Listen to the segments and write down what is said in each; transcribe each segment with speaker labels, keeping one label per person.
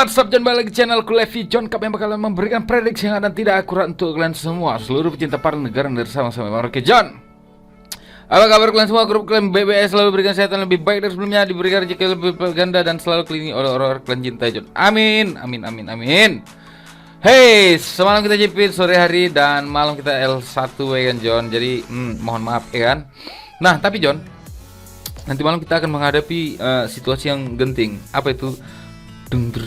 Speaker 1: What's up, John, balik ke channel Levi John Cup yang bakal memberikan prediksi yang ada tidak akurat untuk kalian semua, seluruh pecinta para negara dari sama-sama. Oke, John, apa kabar kalian semua? Grup kalian BBS selalu berikan kesehatan lebih baik dari sebelumnya, diberikan rezeki lebih berganda dan selalu kelilingi oleh orang-orang kalian cintai, John. Amin, amin, amin, amin. Hey, semalam kita jepit sore hari dan malam kita L1 ya kan, John. Jadi mohon maaf ya kan. Nah, tapi John, nanti malam kita akan menghadapi situasi yang genting. Apa itu? Liga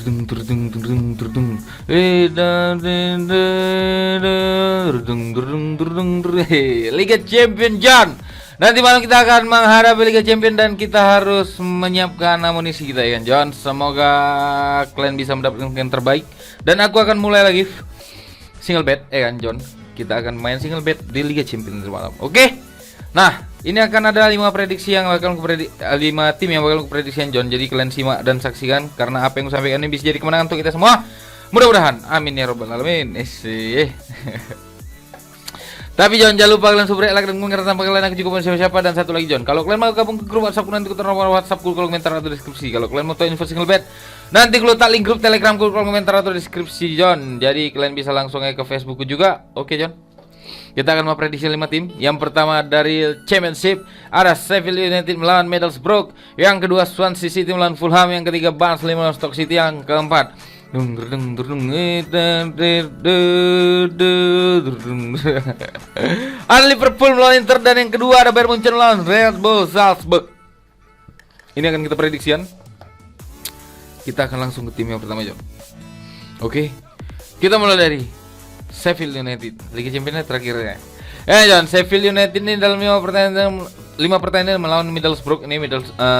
Speaker 1: Champion, John. Nanti malam kita akan menghadapi Liga Champion dan kita harus menyiapkan amunisi kita ya kan, John. Semoga kalian bisa mendapatkan yang terbaik. Dan aku akan mulai lagi single bet ya kan, John. Kita akan main single bet di Liga Champion nanti malam. Oke? Nah, ini akan ada 5 prediksi yang bakal 5 tim yang bakal kuprediksikan, John. Jadi kalian simak dan saksikan karena apa yang aku sampaikan ini bisa jadi kemenangan untuk kita semua. Mudah-mudahan. Amin ya robbal alamin. Tapi John, jangan lupa kalian subscribe, like dan komen karena tanpa kalian aku cukup siapa-siapa. Dan satu lagi, John, kalau kalian mau gabung ke grup WhatsApp nanti ikutan nomor WhatsApp kolom komentar atau deskripsi. Kalau kalian mau tahu info single bet, nanti aku letak link grup Telegram kolom komentar atau deskripsi, John. Jadi kalian bisa langsung aja ke Facebookku juga. Oke, John. Kita akan memprediksi 5 tim. Yang pertama dari Championship ada Sheffield United melawan Middlesbrough. Yang kedua Swansea City melawan Fulham. Yang ketiga Barnsley melawan Stoke City. Yang keempat ada Liverpool melawan Inter. Dan yang kedua ada Bayern Munchen melawan Red Bull Salzburg. Ini akan kita prediksikan. Kita akan langsung ke tim yang pertama, John. Oke. Kita mulai dari Sheffield United, Liga Champions terakhirnya. John, Sheffield United ini dalam 5 pertandingan melawan Middlesbrough. Ini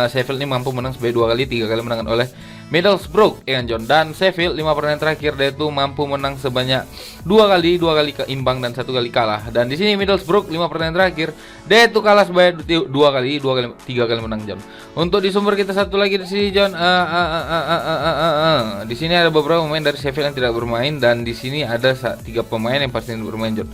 Speaker 1: Sheffield ini mampu menang sebanyak 2 kali, 3 kali menang oleh Middlesbrough, ya kan, John. Dan Sheffield 5 pertandingan terakhir dia itu mampu menang sebanyak 2 kali imbang dan 1 kali kalah. Dan di sini Middlesbrough 5 pertandingan terakhir dia itu kalah sebanyak 2 kali, 3 kali menang, John. Untuk di sumber kita satu lagi di sini, John. Di sini ada beberapa pemain dari Sheffield yang tidak bermain dan di sini ada 3 pemain yang pasti bermain, John.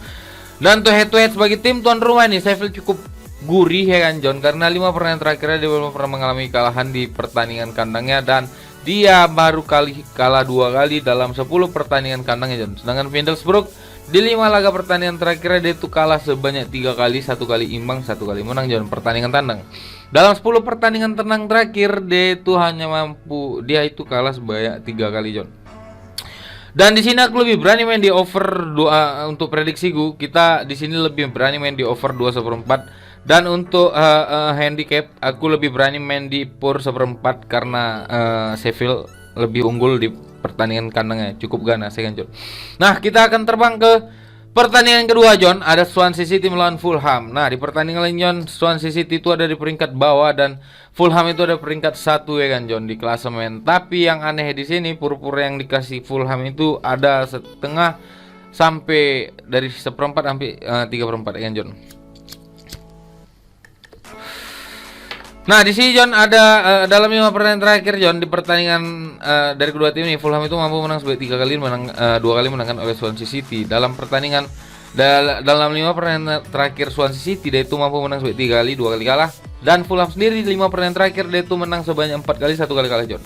Speaker 1: Dan untuk head to head sebagai tim tuan rumah nih Sheffield cukup gurih ya kan, John, karena 5 pertandingan terakhirnya dia belum pernah mengalami kalahan di pertandingan kandangnya dan dia baru kalah 2 kali dalam 10 pertandingan kandangnya, John. Sedangkan Middlesbrough di 5 laga pertandingan terakhirnya dia itu kalah sebanyak 3 kali, 1 kali imbang, 1 kali menang, John, pertandingan tandang. Dalam 10 pertandingan tandang terakhir dia itu kalah sebanyak 3 kali, John. Dan di sini aku lebih berani main di over 2 untuk prediksiku. Kita di sini lebih berani main di over 2/4. Dan untuk handicap aku lebih berani main di per 1/4 karena Sheffield lebih unggul di pertandingan kandangnya, cukup ganas ya kan, John. Nah, kita akan terbang ke pertandingan kedua, John. Ada Swansea City melawan Fulham. Nah, di pertandingan lain, John, Swansea City itu ada di peringkat bawah dan Fulham itu ada peringkat 1 ya kan, John, di klasemen. Tapi yang aneh di sini pura-pura yang dikasih Fulham itu ada setengah sampai dari 1/4 sampai 3/4 ya kan, John. Nah, di sini, John, ada dalam 5 pertandingan terakhir, John, di pertandingan dari kedua tim ini Fulham itu mampu menang sebanyak 3 kali, 2 kali menangkan oleh Swansea City. Dalam pertandingan dalam 5 pertandingan terakhir Swansea City dia itu mampu menang sebanyak 3 kali, 2 kali kalah. Dan Fulham sendiri di 5 pertandingan terakhir dia itu menang sebanyak 4 kali, 1 kali kalah, John.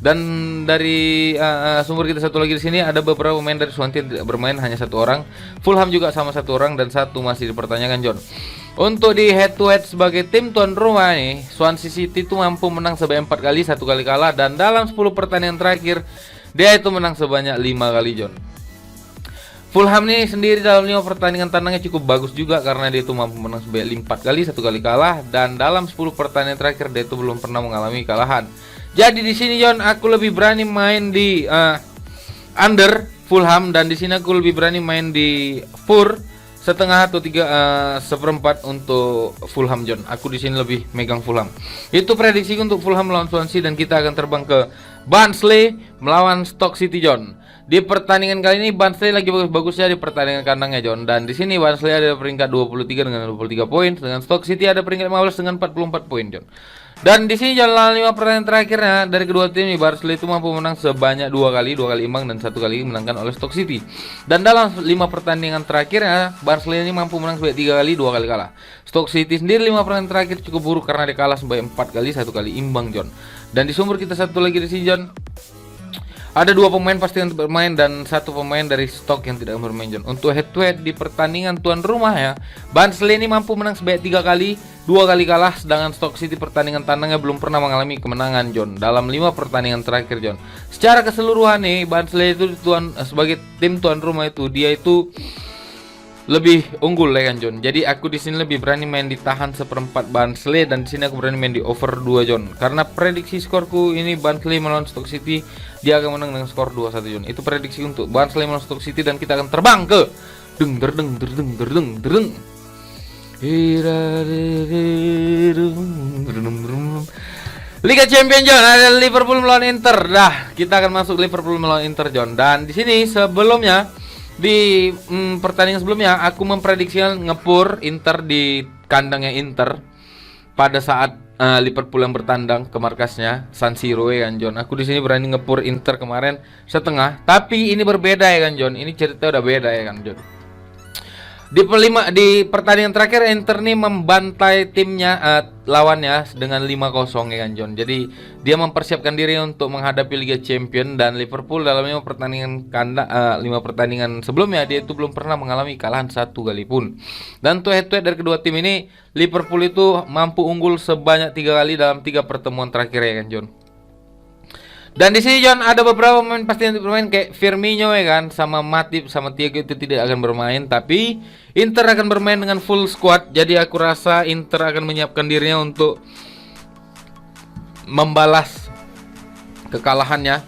Speaker 1: Dan dari sumber kita satu lagi di sini ada beberapa pemain dari Swansea tidak bermain, hanya 1 orang. Fulham juga sama 1 orang dan 1 masih dipertanyakan, John. Untuk di head to head sebagai tim tuan rumah nih, Swansea City itu mampu menang sebanyak 4 kali, 1 kali kalah. Dan dalam 10 pertandingan terakhir dia itu menang sebanyak 5 kali, John. Fulham nih sendiri dalam 5 pertandingan tandangnya cukup bagus juga karena dia itu mampu menang sebanyak 4 kali, 1 kali kalah. Dan dalam 10 pertandingan terakhir dia itu belum pernah mengalami kalahan. Jadi di sini, John, aku lebih berani main di under Fulham dan di sini aku lebih berani main di for setengah atau 1/4 untuk Fulham, John. Aku di sini lebih megang Fulham. Itu prediksi untuk Fulham melawan Swansea dan kita akan terbang ke Barnsley melawan Stoke City, John. Di pertandingan kali ini Barnsley lagi bagus-bagusnya di pertandingan kandangnya, John. Dan di sini Barnsley ada peringkat 23 dengan 23 poin, dengan Stoke City ada peringkat 15 dengan 44 poin, John. Dan di sini jalan 5 pertandingan terakhirnya dari kedua tim ini Barnsley itu mampu menang sebanyak 2 kali imbang dan 1 kali menangkan oleh Stoke City. Dan dalam 5 pertandingan terakhirnya Barnsley ini mampu menang sebanyak 3 kali, 2 kali kalah. Stoke City sendiri 5 pertandingan terakhir cukup buruk karena dia kalah sebanyak 4 kali, 1 kali imbang, John. Dan di sumber kita satu lagi di sini, John, Ada 2 pemain pasti yang bermain dan 1 pemain dari stok yang tidak bermain, John. Untuk head to head di pertandingan tuan rumah ya, Barnsley ini mampu menang sebanyak 3 kali, 2 kali kalah, sedangkan Stoke City pertandingan tandangnya belum pernah mengalami kemenangan, John, dalam 5 pertandingan terakhir, John. Secara keseluruhan nih, Barnsley itu sebagai tim tuan rumah itu dia itu lebih unggul ya kan, John. Jadi aku di sini lebih berani main di tahan seperempat Barnsley, dan di sini aku berani main di over 2, John. Karena prediksi skorku ini Barnsley melawan Stoke City, dia akan menang dengan skor 2-1, John. Itu prediksi untuk Barnsley melawan Stoke City, dan kita akan terbang ke deng derdeng derdeng derdeng derdeng. Liga Champions, John. Ada Liverpool melawan Inter. Dah, kita akan masuk Liverpool melawan Inter, John. Dan di sini sebelumnya di pertandingan sebelumnya aku memprediksikan ngepur Inter di kandangnya Inter pada saat Liverpool yang bertandang ke markasnya San Siro ya kan, John. Aku di sini berani ngepur Inter kemarin setengah, tapi ini berbeda ya kan, John. Ini cerita udah beda ya kan, John. Di pertandingan terakhir Inter nih membantai timnya lawannya dengan 5-0 ya kan, John. Jadi dia mempersiapkan diri untuk menghadapi Liga Champions, dan Liverpool dalam 5 pertandingan sebelumnya dia itu belum pernah mengalami kalahan 1 kali pun. Dan untuk head to head dari kedua tim ini, Liverpool itu mampu unggul sebanyak 3 kali dalam 3 pertemuan terakhir ya kan, John. Dan di sini, John, ada beberapa pemain pasti yang bermain kayak Firmino ya kan, sama Matip sama Thiago itu tidak akan bermain, tapi Inter akan bermain dengan full squad. Jadi aku rasa Inter akan menyiapkan dirinya untuk membalas kekalahannya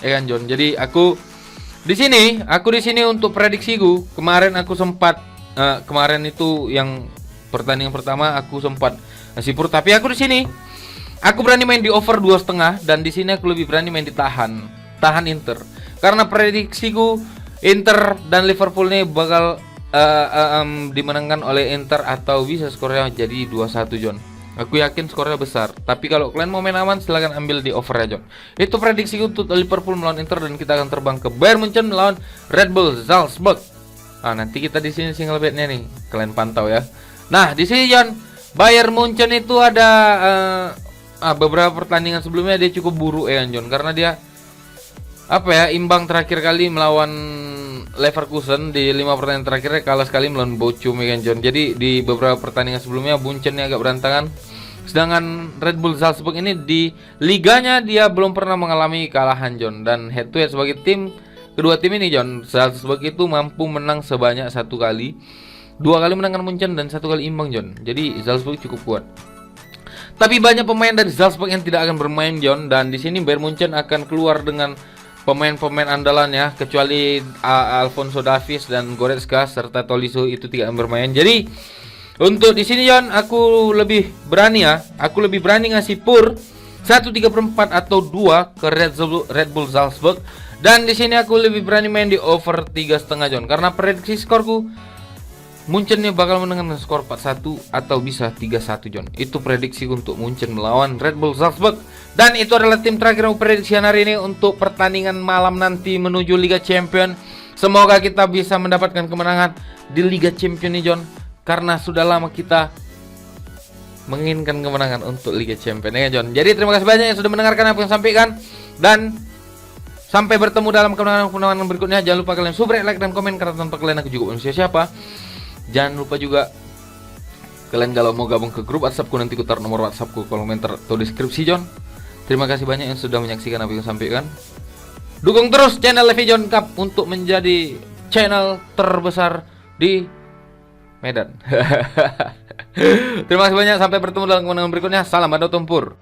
Speaker 1: ya kan, John. Jadi aku di sini untuk prediksiku kemarin aku sempat kemarin itu yang pertandingan pertama aku sempat ngasih pur, tapi aku di sini aku berani main di over 2,5, dan di sini aku lebih berani main di tahan Inter. Karena prediksiku Inter dan Liverpool ini bakal dimenangkan oleh Inter atau bisa skornya jadi 2-1, John. Aku yakin skornya besar. Tapi kalau kalian mau main aman silahkan ambil di over ya, John. Itu prediksiku untuk Liverpool melawan Inter, dan kita akan terbang ke Bayern Munchen melawan Red Bull Salzburg. Nah, nanti kita di sini single betnya nih. Kalian pantau ya. Nah, di sini, John, Bayern Munchen itu ada beberapa pertandingan sebelumnya dia cukup buruk ya, John, karena dia imbang terakhir kali melawan Leverkusen. Di 5 pertandingan terakhirnya kalah sekali melawan Bochum ya, John. Jadi di beberapa pertandingan sebelumnya Munchen agak berantakan. Sedangkan Red Bull Salzburg ini di liganya dia belum pernah mengalami kalahan, John. Dan head to head sebagai tim kedua tim ini, John, Salzburg itu mampu menang sebanyak 1 kali, 2 kali menangkan Munchen dan 1 kali imbang, John. Jadi Salzburg cukup kuat. Tapi banyak pemain dari Salzburg yang tidak akan bermain, John, dan di sini Bayern Munchen akan keluar dengan pemain-pemain andalannya, kecuali Alphonso Davies dan Goretzka serta Tolisso itu tidak akan bermain. Jadi untuk di sini, John, aku lebih berani ngasih pur 1/3/4 atau 2 ke Red Bull Salzburg, dan di sini aku lebih berani main di over 3,5, John, karena prediksi skorku Munchen nih bakal menang dengan skor 4-1 atau bisa 3-1, John. Itu prediksi untuk Munchen melawan Red Bull Salzburg. Dan itu adalah tim terakhir yang prediksi hari ini untuk pertandingan malam nanti menuju Liga Champions. Semoga kita bisa mendapatkan kemenangan di Liga Champions nih, John, karena sudah lama kita menginginkan kemenangan untuk Liga Champions ya, John. Jadi terima kasih banyak yang sudah mendengarkan apa yang sampaikan, dan sampai bertemu dalam kemenangan berikutnya. Jangan lupa kalian subscribe, like, dan komen, karena tanpa kalian aku juga manusia siapa. Jangan lupa juga kalian kalau mau gabung ke grup WhatsAppku, nanti ku taruh nomor WhatsAppku komentar atau deskripsi, John. Terima kasih banyak yang sudah menyaksikan apa yang sampaikan. Dukung terus channel Levijon Cup untuk menjadi channel terbesar di Medan. Terima kasih banyak, sampai bertemu dalam kemenangan berikutnya. Salam Ado Tempur.